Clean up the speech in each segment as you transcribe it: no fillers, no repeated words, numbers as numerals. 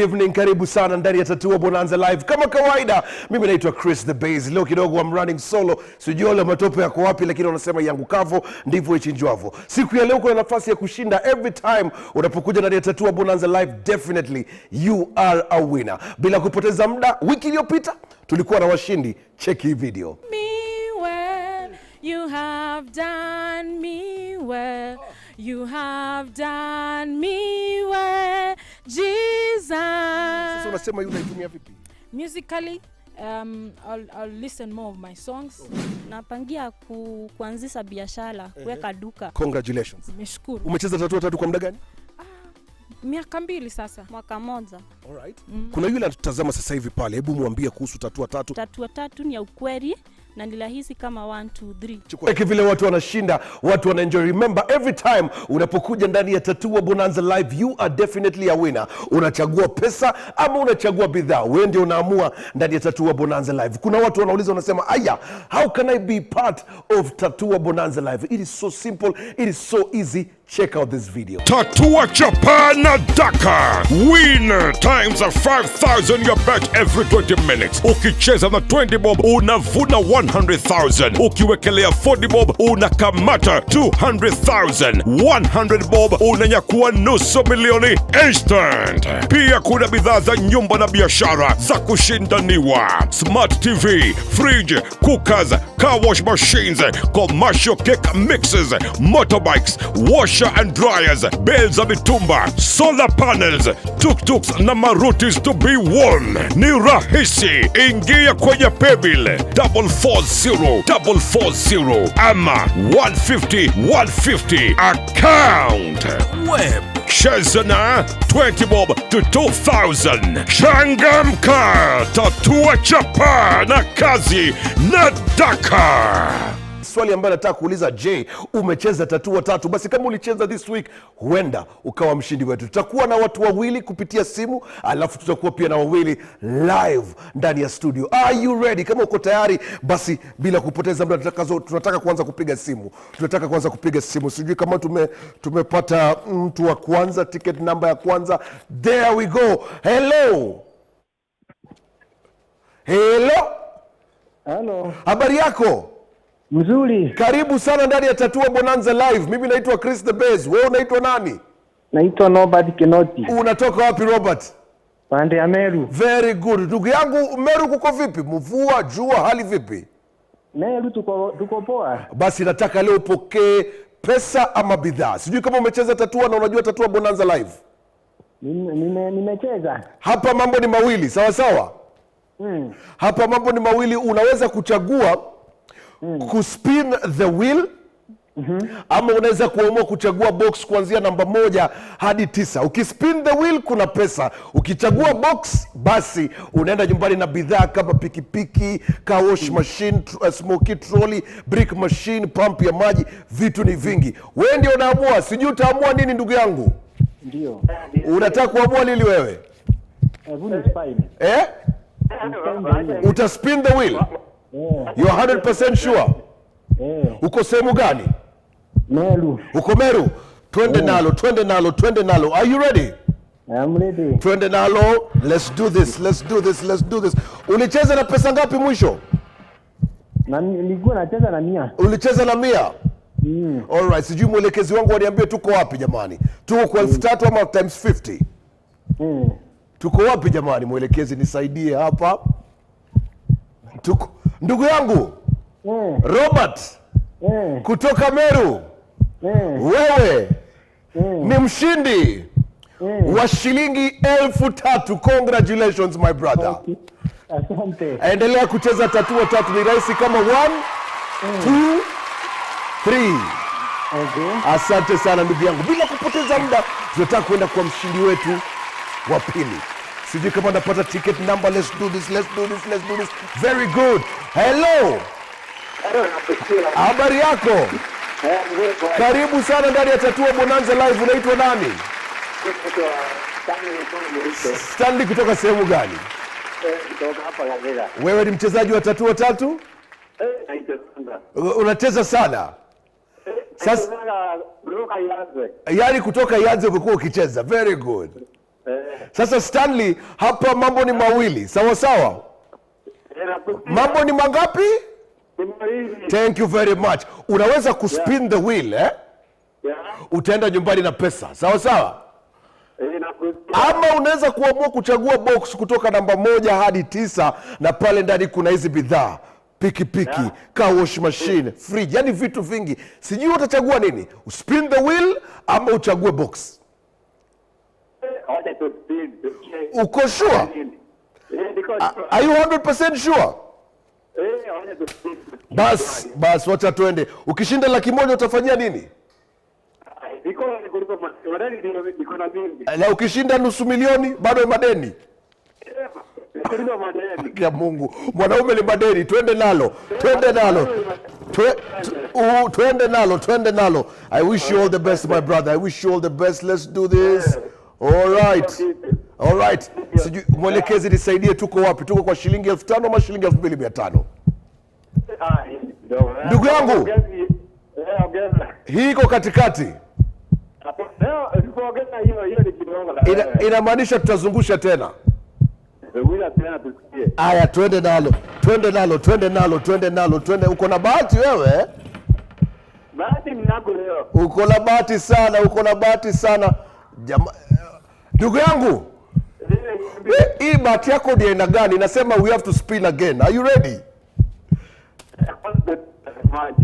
evening, karibu sana ndani ya Tatua Bonanza Live. Kama kawaida, mimi naitwa Chris the Bass. Leo kidogo I'm running solo. Sijui ole matope yako wapi, lakini wanasema yangu kavo ndivyo ichinjwavo. Siku ya leo kuna nafasi ya kushinda every time unapokuja ndani ya Tatua Bonanza Live. Definitely you are a winner. Bila kupoteza muda, wiki iliyopita tulikuwa na washindi. Check hii video. You have done me well. You have done me well, Jesus. Sasa unasema yule unaitumia vipi? Musically, I'll listen more of my songs. Napangia kuanzisha biashara, kuweka duka. Congratulations. Nimeshukuru. Umecheza Tatua tatu kwa muda gani? Miaka 2 sasa. Mwaka moja. Alright. Kuna yule anatazama sasa hivi pale, hebu muambie kuhusu Tatua tatu. Tatua tatu ni ya ukweli na ni rahisi kama 1 2 3. Cheki vile watu wanashinda, watu wanaenjoy. Remember, every time unapokuja ndani ya Tatua Bonanza Live, you are definitely a winner. Unachagua pesa ama unachagua bidhaa, wewe ndio unaamua ndani ya Tatua Bonanza Live. Kuna watu wanauliza, wanasema, aya, how can I be part of Tatua Bonanza Live? It is so simple, it is so easy. Check out this video. Tatua Chapa na Daka. Win times 5,000 your bet every 20 minutes. Ukicheza na 20 bob unavuna 100,000. Ukiwekelea 40 bob unakamata 200,000. 100 bob unanyakua nusu milioni instant. Pia kuna bidhaa za nyumba na biashara za kushindaniwa. Smart TV, fridge, cookers, car wash machines, commercial cake mixes, motorbikes, washer and dryers, bells za mitumba, solar panels, tuk-tuks na marutis to be won. Ni rahisi, ingia kwenye paybill 440 ama 150 account. Web cheza na 20 bob to 2,000. Changamka, Tatua Chapa na kazi na Daka. Swali ambayo nataka kuuliza, je, umecheza Tatua tatu? Basi kama ulicheza this week, huenda ukawa mshindi wetu. Tutakuwa na watu wawili kupitia simu, alafu tutakuwa pia na wawili live ndani ya studio. Are you ready? Kama uko tayari, basi bila kupoteza muda tunataka kuanza kupiga simu. Sijui kama tumepata mtu wa kwanza, ticket number ya kwanza. There we go. Hello. Habari yako? Mzuri. Karibu sana ndani ya Tatua Bonanza Live. Mimi naitwa Chris the Bass. Wewe unaitwa nani? Naitwa Robert Kinoti. Unatoka wapi Robert? Pande ya Meru. Very good. Ndugu yangu, Meru kuko vipi? Mvua, jua, hali vipi? Meru tuko poa. Basi nataka leo upokee pesa ama bidhaa. Sijui kama umecheza Tatua na unajua Tatua Bonanza Live. Nimecheza. Hapa mambo ni mawili, sawa sawa? Hapa mambo ni mawili, unaweza kuchagua kuspin the wheel, ama unaweza kuamua kuchagua box kuanzia namba 1 hadi 9. Ukispin the wheel kuna pesa. Ukichagua box, basi unaenda nyumbani na bidhaa kama pikipiki, car wash machine, smoky trolley, brick machine, pump ya maji. Vitu ni vingi, wewe ndio unaamua. Sijui utaamua nini ndugu yangu? Ndio. Unataka kuamua lili wewe? Utaspin the wheel? You are 100% sure? Uko sehemu gani? Meru. Uko Meru? Twende nalo. Are you ready? I'm ready. Twende nalo. Let's do this. Ulicheza na pesa ngapi mwisho? Nilikuwa nacheza na 100. Ulicheza na 100? Alright, sijui mwelekezi wangu waniambie tuko wapi jamani? Tuko kwa 3,000 ama times 50? Tuko wapi jamani? Mwelekezi nisaidie hapa. Tuko ndugu yangu Robert kutoka Meru. Wewe ni mshindi wa shilingi 3,000. Congratulations my brother. Asante. Endelea kucheza Tatua tatu, ni rahisi kama 1 2 3. Asante sana ndugu yangu. Bila kupoteza muda, tunataka kwenda kwa mshindi wetu wa pili. Sijui kama napata ticket number. Let's do this. Very good. Hello. Habari yako? Karibu sana ndani ya Tatua Bonanza Live. Unaitwa nani? Stanley kutoka sehemu gani? Kutoka hapa Gavera. Wewe ni mchezaji wa Tatua tatu? Unacheza sana? Sasa kutoka Ianze. Yaani kutoka Ianze umekuwa ukicheza. Very good. Sasa Stanley, hapa mambo ni mawili, sawa sawa. Mambo ni mangapi? Thank you very much. Unaweza kuspin the wheel utaenda nyumbani na pesa, sawa sawa. Ama unaweza kuamua kuchagua box kutoka namba 1 hadi 9, na pale ndani kuna hizi bidhaa, pikipiki, car wash machine, fridge, yani vitu vingi. Sijui utachagua nini, uspin the wheel ama uchague box. Uko sure? Are you 100% sure? Bas, wacha tuende. Ukishinda 100,000 utafanyia nini? Na ukishinda nusu milioni bado madeni? Ya Mungu, mwanaume ni madeni. Twende nalo. Twende nalo. I wish you all the best, my brother. I wish you all the best. Let's do this. All right. Sijui mwelekezi nisaidie, tuko wapi? Tuko kwa shilingi 5,000 ama shilingi 2,500? Ndugu yangu, hii iko katikati. Inamaanisha tutazungusha tena. Aya, twende nalo. Uko na bahati wewe? Bahati mnago leo. Uko na bahati sana. Ndugu yangu, hii bahati yako ni aina gani? Nasema we have to spin again. Are you ready?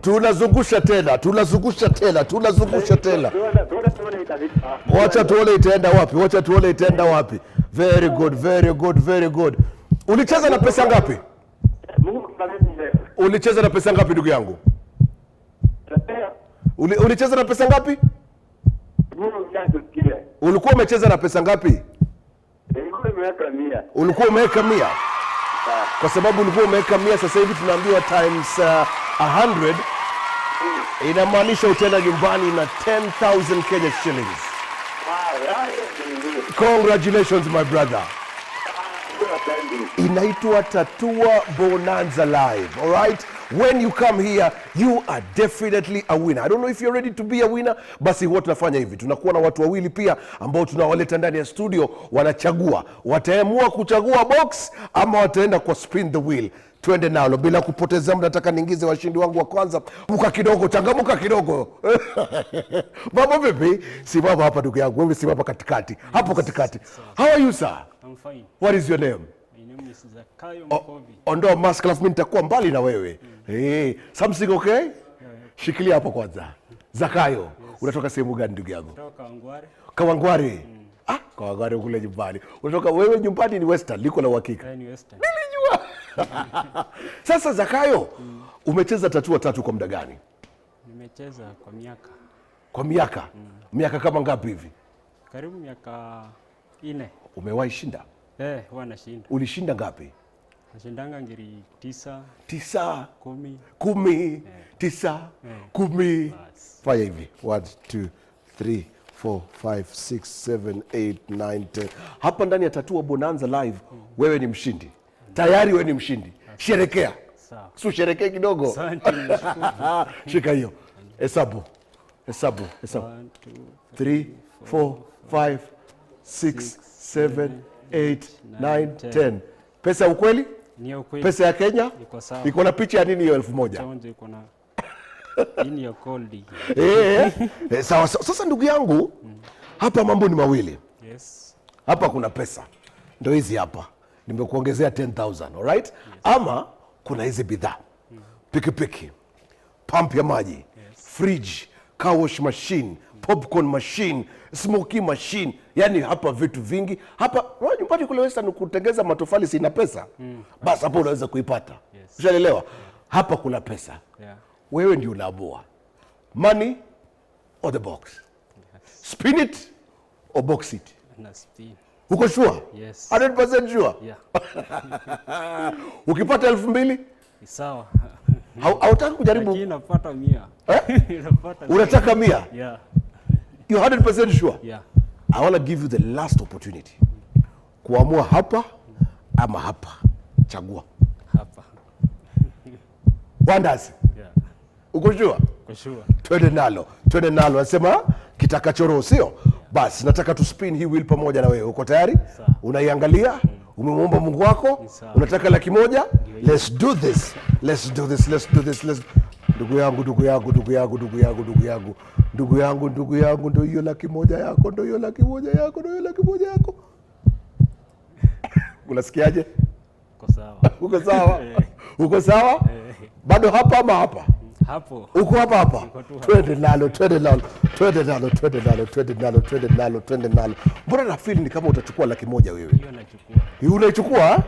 Tunazungusha tena. Wacha tuone itaenda wapi. Very good. Ulicheza na pesa ngapi? Ndugu yangu? Ulicheza na pesa ngapi? Ulikuwa umecheza na pesa ngapi? Ulikuwa umeweka 100. Kwa sababu ulikuwa umeweka 100, sasa hivi tunaambiwa times 100 inamaanisha utaenda nyumbani na 10,000 Kenya shillings. Congratulations my brother. Inaitwa Tatua Bonanza Live. All right? When you come here, you are definitely a winner. I don't know if you're ready to be a winner. Basi huwa tunafanya hivi. Tunakuwa na watu wawili pia ambao tunawaleta ndani ya studio, wanachagua. Wataamua kuchagua box ama wataenda kwa spin the wheel. Twende nalo bila kupoteza muda. Nataka niingize washindi wangu wa kwanza. Changamuka kidogo. Baba vipi? Simama hapa ndugu yangu. Wewe simama katikati. Hapo katikati. How are you sir? I'm fine. What is your name? My name is Zakayo Mkovi. Ondoa mask alafu mimi nitakuwa mbali na wewe. Something okay? Shikilia hapo kwanza. Zakayo, unatoka sehemu gani ndugu yangu? Kutoka Kawangware. Kawangware. Kawangware kule nyumbani. Unatoka wewe nyumbani ni Western, liko la uhakika. Ni Western. Nilijua. Sasa Zakayo, umecheza Tatua tatu kwa muda gani? Nimecheza kwa miaka. Kwa miaka? Miaka kama ngapi hivi? Karibu miaka 4. Umewahi shinda? Huwa nashinda. Ulishinda ngapi? Nashindanga ngiri 9. 9, 10. 10, 9, 10. Fanya hivi. 1, 2, 3, 4, 5, 6, 7, 8, 9, 10. Hapa ndani ya Tatua Bonanza Live, wewe ni mshindi. Tayari wewe ni mshindi. Sherekea. Sawa. Su sherekea kidogo. Asante. Shika hiyo. Hesabu. 1, 2, 3, 4, 5, 6, 7, 8, 9, 10. Pesa ukweli? Ni ukweli. Pesa ya Kenya? Iko sawa. Iko na picha ya nini hiyo 1,000? Chonjo iko na ini ya cold. Sawa. Sasa ndugu yangu, hapa mambo ni mawili. Yes. Hapa kuna pesa. Ndio hizi hapa. Nimekuongezea 10,000, all right? Yes. Ama kuna hizi bidhaa. Pikipiki, pump ya maji, fridge, car wash machine, popcorn machine, smoky machine. Yani hapa vitu vingi. Hapa nyumbani kule Western kutengeza matofali sina pesa. Basi hapo unaweza kuipata. Yes. Ushaelewa? Hapa kuna pesa. Yeah. Wewe ndio unaamua. Money or the box? Yes. Spin it or box it? Na spin. Uko sure? Yes. 100% sure? Yeah. Ukipata 2,000? Sawa. Hautaki kujaribu? Lakini napata 100. Napata. Unataka 100? Yeah. You 100% sure? Yeah. I want to give you the last opportunity. Kuamua hapa ama hapa. Chagua. Hapa. Wonders. Yeah. Uko sure? Kwa sure. Twende nalo. Nasema kitakachoro sio? Basi nataka tu spin hii wheel pamoja na wewe. Uko tayari? Unaiangalia? Umemwomba Mungu wako? Unataka 100,000? Let's do this. Let's do this. Let's do this. Ndugu yangu, ndugu yangu, ndugu yangu, ndugu yangu, ndugu yangu, ndugu yangu, ndugu yangu, ndio hiyo 100,000 yako, ndio hiyo 100,000 yako, ndio hiyo 100,000 yako. Unasikiaje? Uko sawa. Uko sawa? Uko sawa? Bado hapa ama hapa? Hapo. Uko hapa? Twende nalo, twende nalo, twende nalo, twende nalo, twende nalo, twende nalo, twende nalo. Mbona na feel ni kama utachukua 100,000 wewe? Hiyo nachukua. Hiyo unaichukua?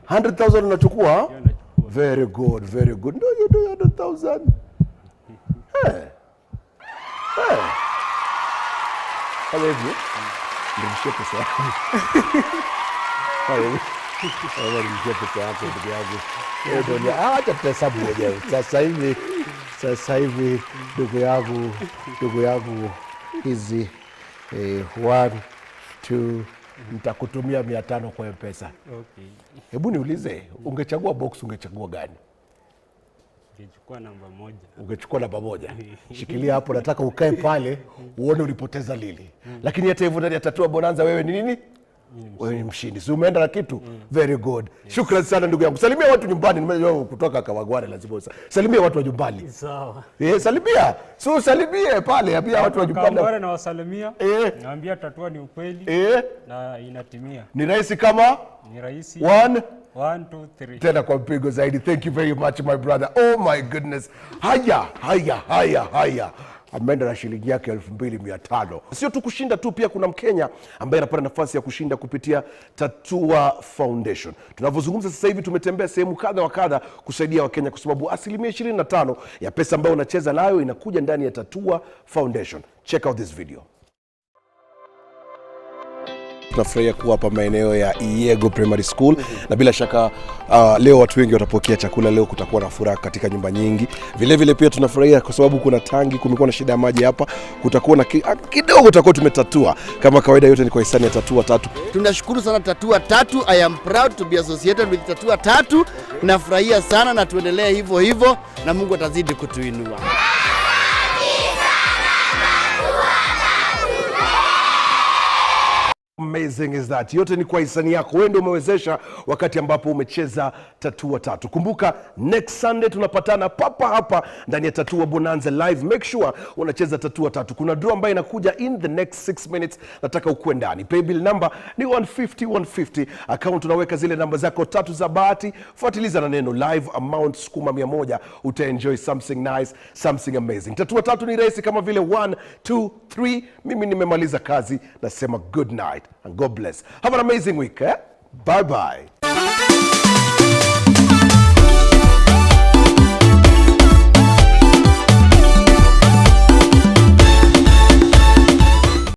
100,000 unachukua? Hiyo nachukua. Very good, very good. No, you do 100,000. Hey. Kama hivi, nirudishie pesa yako. Nirudishie pesa yako ndugu yangu. Acha tuhesabu wenyewe. Sasa hivi ndugu yangu hizi 1 2 nitakutumia 500 kwa M-Pesa. Okay. Hebu niulize, ungechagua box ungechagua gani? Ungechukua namba 1. Ungechukua namba 1. Shikilia hapo, nataka ukae pale uone ulipoteza lili. Lakini hata hivyo ndani ya Tatua Bonanza wewe ni nini? Wewe ni mshindi. Si umeenda na kitu? Very good. Shukrani sana ndugu yangu. Salimia watu nyumbani. Nimejua kutoka Kawagware lazima salimia watu wa nyumbani. Sawa. Salimia. So salimie pale, ambia watu wa nyumbani. Kawagware na wasalimia. Naambia Tatua ni ukweli. Na inatimia. Ni rahisi kama? Ni rahisi. 1 1 2 3. Tena kwa mpigo zaidi. Thank you very much my brother. Oh my goodness. Haya. Ameenda na shilingi yake 2,500. Sio tu kushinda tu, pia kuna Mkenya ambaye anapata nafasi ya kushinda kupitia Tatua Foundation. Tunavyozungumza sasa hivi tumetembea sehemu kadha wa kadha kusaidia Wakenya, kwa sababu 25% ya pesa ambayo unacheza nayo inakuja ndani ya Tatua Foundation. Check out this video. Tunafurahia kuwa hapa maeneo ya Iego Primary School na bila shaka leo watu wengi watapokea chakula. Leo kutakuwa na furaha katika nyumba nyingi. Vile pia tunafurahia kwa sababu kuna tangi, kumekuwa na shida ya maji hapa. Kutakuwa na kidogo tutakuwa tumetatua. Kama kawaida, yote ni kwa hisani ya Tatua 3. Tunashukuru sana Tatua 3. I am proud to be associated with Tatua 3. Nafurahia sana na tuendelee hivyo na Mungu atazidi kutuinua. Amazing is that. Yote ni kwa hisani yako. Wewe ndio umewezesha wakati ambapo umecheza Tatua 3. Kumbuka next Sunday tunapatana papa hapa ndani ya Tatua Bonanza live. Make sure unacheza Tatua 3. Kuna draw ambayo inakuja in the next 6 minutes. Nataka ukue ndani. Paybill number ni 150. Account unaweka zile namba zako 3 za bahati. Fuatiliza na neno live amount sukuma 100. Utaenjoy something nice, something amazing. Tatua 3 ni rahisi kama vile 1 2 3. Mimi nimemaliza kazi, nasema good night and God bless. Have an amazing week. Bye bye.